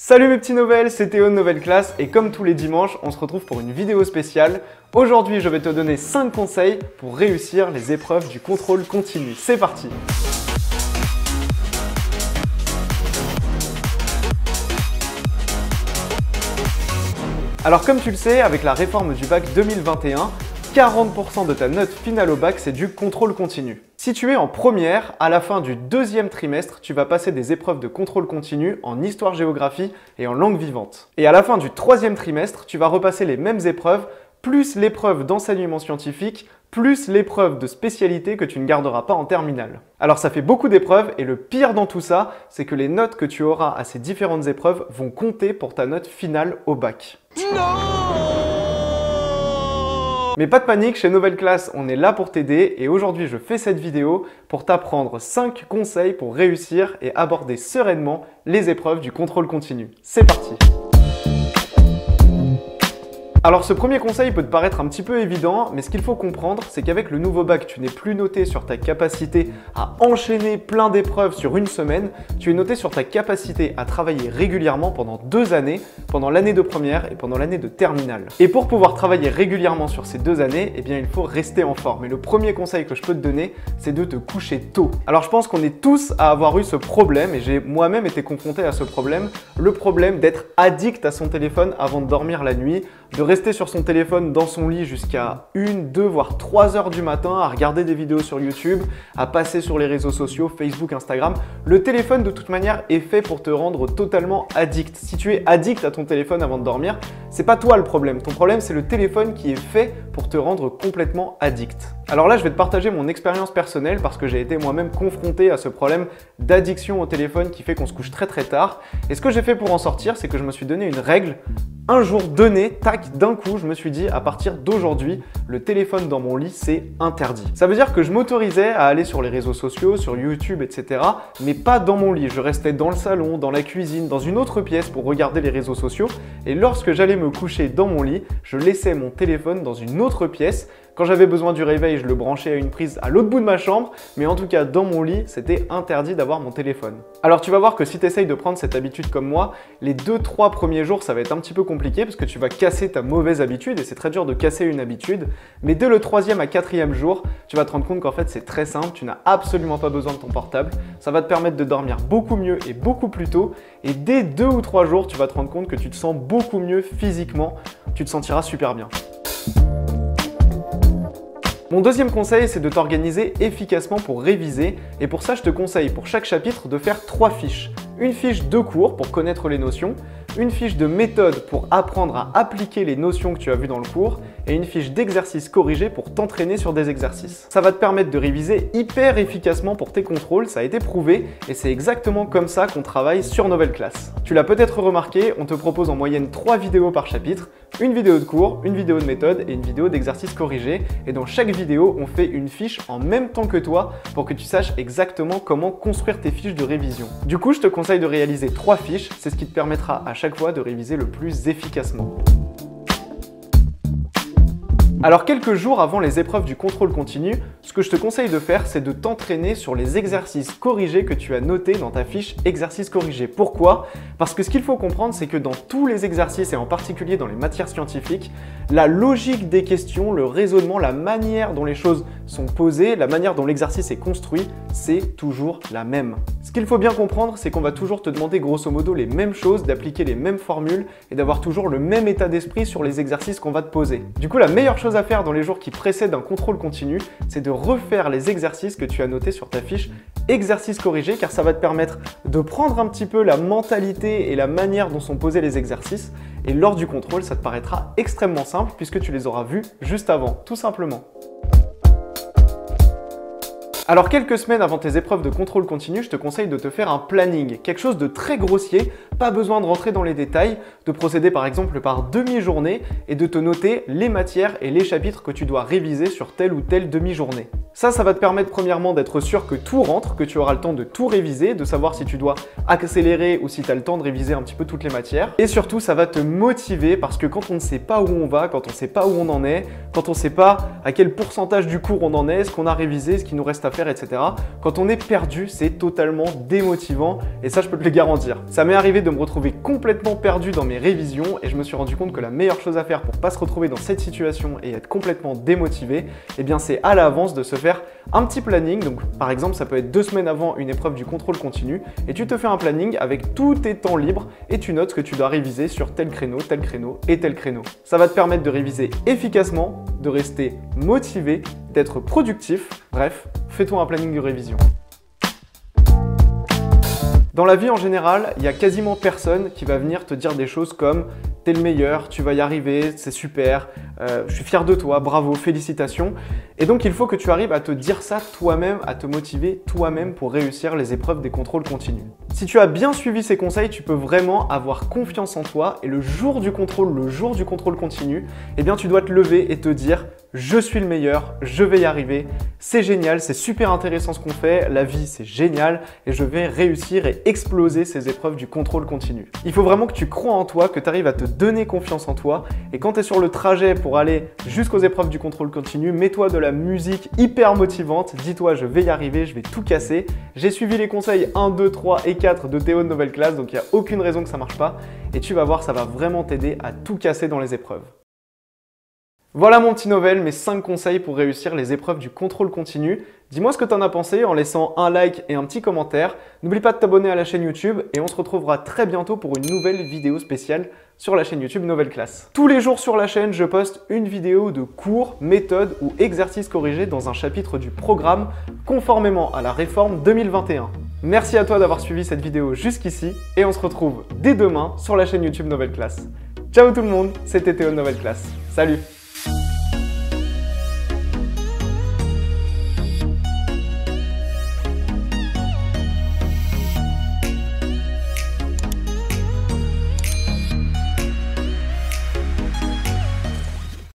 Salut mes petits Novels, c'est Théo de Nouvelle Classe et comme tous les dimanches, on se retrouve pour une vidéo spéciale. Aujourd'hui, je vais te donner 5 conseils pour réussir les épreuves du contrôle continu. C'est parti! Alors comme tu le sais, avec la réforme du bac 2021, 40% de ta note finale au bac, c'est du contrôle continu. Si tu es en première, à la fin du deuxième trimestre, tu vas passer des épreuves de contrôle continu en histoire-géographie et en langue vivante. Et à la fin du troisième trimestre, tu vas repasser les mêmes épreuves, plus l'épreuve d'enseignement scientifique, plus l'épreuve de spécialité que tu ne garderas pas en terminale. Alors ça fait beaucoup d'épreuves et le pire dans tout ça, c'est que les notes que tu auras à ces différentes épreuves vont compter pour ta note finale au bac. Non! Mais pas de panique, chez Nouvelle Classe, on est là pour t'aider et aujourd'hui je fais cette vidéo pour t'apprendre 5 conseils pour réussir et aborder sereinement les épreuves du contrôle continu. C'est parti! Alors ce premier conseil peut te paraître un petit peu évident, mais ce qu'il faut comprendre, c'est qu'avec le nouveau bac, tu n'es plus noté sur ta capacité à enchaîner plein d'épreuves sur une semaine, tu es noté sur ta capacité à travailler régulièrement pendant 2 années, pendant l'année de première et pendant l'année de terminale. Et pour pouvoir travailler régulièrement sur ces 2 années, eh bien il faut rester en forme. Et le premier conseil que je peux te donner, c'est de te coucher tôt. Alors je pense qu'on est tous à avoir eu ce problème, et j'ai moi-même été confronté à ce problème, le problème d'être addict à son téléphone avant de dormir la nuit, de rester sur son téléphone dans son lit jusqu'à 1, 2, voire 3 heures du matin à regarder des vidéos sur YouTube, à passer sur les réseaux sociaux, Facebook, Instagram. Le téléphone de toute manière est fait pour te rendre totalement addict. Si tu es addict à ton téléphone avant de dormir, c'est pas toi le problème. Ton problème, c'est le téléphone qui est fait pour te rendre complètement addict. Alors là, je vais te partager mon expérience personnelle parce que j'ai été moi-même confronté à ce problème d'addiction au téléphone qui fait qu'on se couche très tard. Et ce que j'ai fait pour en sortir, c'est que je me suis donné une règle. Un jour donné, tac, d'un coup, je me suis dit à partir d'aujourd'hui, le téléphone dans mon lit, c'est interdit. Ça veut dire que je m'autorisais à aller sur les réseaux sociaux, sur YouTube, etc. mais pas dans mon lit. Je restais dans le salon, dans la cuisine, dans une autre pièce pour regarder les réseaux sociaux. Et lorsque j'allais me coucher dans mon lit, je laissais mon téléphone dans une autre pièce. Quand j'avais besoin du réveil, je le branchais à une prise à l'autre bout de ma chambre, mais en tout cas, dans mon lit, c'était interdit d'avoir mon téléphone. Alors tu vas voir que si tu essayes de prendre cette habitude comme moi, les 2-3 premiers jours, ça va être un petit peu compliqué parce que tu vas casser ta mauvaise habitude et c'est très dur de casser une habitude. Mais dès le 3e à 4e jour, tu vas te rendre compte qu'en fait, c'est très simple, tu n'as absolument pas besoin de ton portable. Ça va te permettre de dormir beaucoup mieux et beaucoup plus tôt. Et dès 2 ou 3 jours, tu vas te rendre compte que tu te sens beaucoup mieux physiquement, tu te sentiras super bien. Mon deuxième conseil, c'est de t'organiser efficacement pour réviser et pour ça, je te conseille pour chaque chapitre de faire 3 fiches. Une fiche de cours pour connaître les notions, une fiche de méthode pour apprendre à appliquer les notions que tu as vues dans le cours et une fiche d'exercice corrigé pour t'entraîner sur des exercices. Ça va te permettre de réviser hyper efficacement pour tes contrôles, ça a été prouvé et c'est exactement comme ça qu'on travaille sur Nouvelle Classe. Tu l'as peut-être remarqué, on te propose en moyenne 3 vidéos par chapitre, une vidéo de cours, une vidéo de méthode et une vidéo d'exercice corrigé. Et dans chaque vidéo, on fait une fiche en même temps que toi pour que tu saches exactement comment construire tes fiches de révision. Du coup, je te conseille de réaliser 3 fiches, c'est ce qui te permettra à chaque fois de réviser le plus efficacement. Alors quelques jours avant les épreuves du contrôle continu, ce que je te conseille de faire, c'est de t'entraîner sur les exercices corrigés que tu as notés dans ta fiche exercice corrigé. Pourquoi? Parce que ce qu'il faut comprendre, c'est que dans tous les exercices et en particulier dans les matières scientifiques, la logique des questions, le raisonnement, la manière dont les choses sont posées, la manière dont l'exercice est construit, c'est toujours la même. Ce qu'il faut bien comprendre, c'est qu'on va toujours te demander grosso modo les mêmes choses, d'appliquer les mêmes formules et d'avoir toujours le même état d'esprit sur les exercices qu'on va te poser. Du coup, la meilleure chose à faire dans les jours qui précèdent un contrôle continu, c'est de refaire les exercices que tu as notés sur ta fiche exercice corrigé, car ça va te permettre de prendre un petit peu la mentalité et la manière dont sont posés les exercices. Et lors du contrôle, ça te paraîtra extrêmement simple puisque tu les auras vus juste avant, tout simplement. Alors quelques semaines avant tes épreuves de contrôle continu, je te conseille de te faire un planning, quelque chose de très grossier, pas besoin de rentrer dans les détails, de procéder par exemple par demi-journée et de te noter les matières et les chapitres que tu dois réviser sur telle ou telle demi-journée. Ça va te permettre premièrement d'être sûr que tout rentre, que tu auras le temps de tout réviser, de savoir si tu dois accélérer ou si tu as le temps de réviser un petit peu toutes les matières. Et surtout, ça va te motiver parce que quand on ne sait pas où on va, quand on ne sait pas où on en est, quand on ne sait pas à quel pourcentage du cours on en est, ce qu'on a révisé, ce qu'il nous reste à faire, etc. Quand on est perdu, c'est totalement démotivant et ça, je peux te le garantir. Ça m'est arrivé de me retrouver complètement perdu dans mes révisions et je me suis rendu compte que la meilleure chose à faire pour pas se retrouver dans cette situation et être complètement démotivé, eh bien c'est à l'avance de se faire un petit planning. Donc par exemple, ça peut être 2 semaines avant une épreuve du contrôle continu et tu te fais un planning avec tous tes temps libres et tu notes ce que tu dois réviser sur tel créneau et tel créneau. Ça va te permettre de réviser efficacement, de rester motivé, d'être productif. Bref, fais-toi un planning de révision. Dans la vie en général, il n'y a quasiment personne qui va venir te dire des choses comme « t'es le meilleur, tu vas y arriver, c'est super, je suis fier de toi, bravo, félicitations ». Et donc il faut que tu arrives à te dire ça toi-même, à te motiver toi-même pour réussir les épreuves des contrôles continus. Si tu as bien suivi ces conseils, tu peux vraiment avoir confiance en toi et le jour du contrôle continu, eh bien tu dois te lever et te dire « je suis le meilleur, je vais y arriver, c'est génial, c'est super intéressant ce qu'on fait, la vie c'est génial et je vais réussir et exploser ces épreuves du contrôle continu ». Il faut vraiment que tu crois en toi, que tu arrives à te donner confiance en toi et quand tu es sur le trajet pour aller jusqu'aux épreuves du contrôle continu, mets-toi de la musique hyper motivante, dis-toi je vais y arriver, je vais tout casser. J'ai suivi les conseils 1, 2, 3 et 4 de Théo de Nouvelle Classe, donc il n'y a aucune raison que ça ne marche pas et tu vas voir, ça va vraiment t'aider à tout casser dans les épreuves. Voilà mon petit novel, mes 5 conseils pour réussir les épreuves du contrôle continu. Dis-moi ce que tu en as pensé en laissant un like et un petit commentaire. N'oublie pas de t'abonner à la chaîne YouTube et on se retrouvera très bientôt pour une nouvelle vidéo spéciale sur la chaîne YouTube Nouvelle Classe. Tous les jours sur la chaîne, je poste une vidéo de cours, méthodes ou exercices corrigés dans un chapitre du programme conformément à la réforme 2021. Merci à toi d'avoir suivi cette vidéo jusqu'ici et on se retrouve dès demain sur la chaîne YouTube Nouvelle Classe. Ciao tout le monde, c'était Théo de Nouvelle Classe. Salut!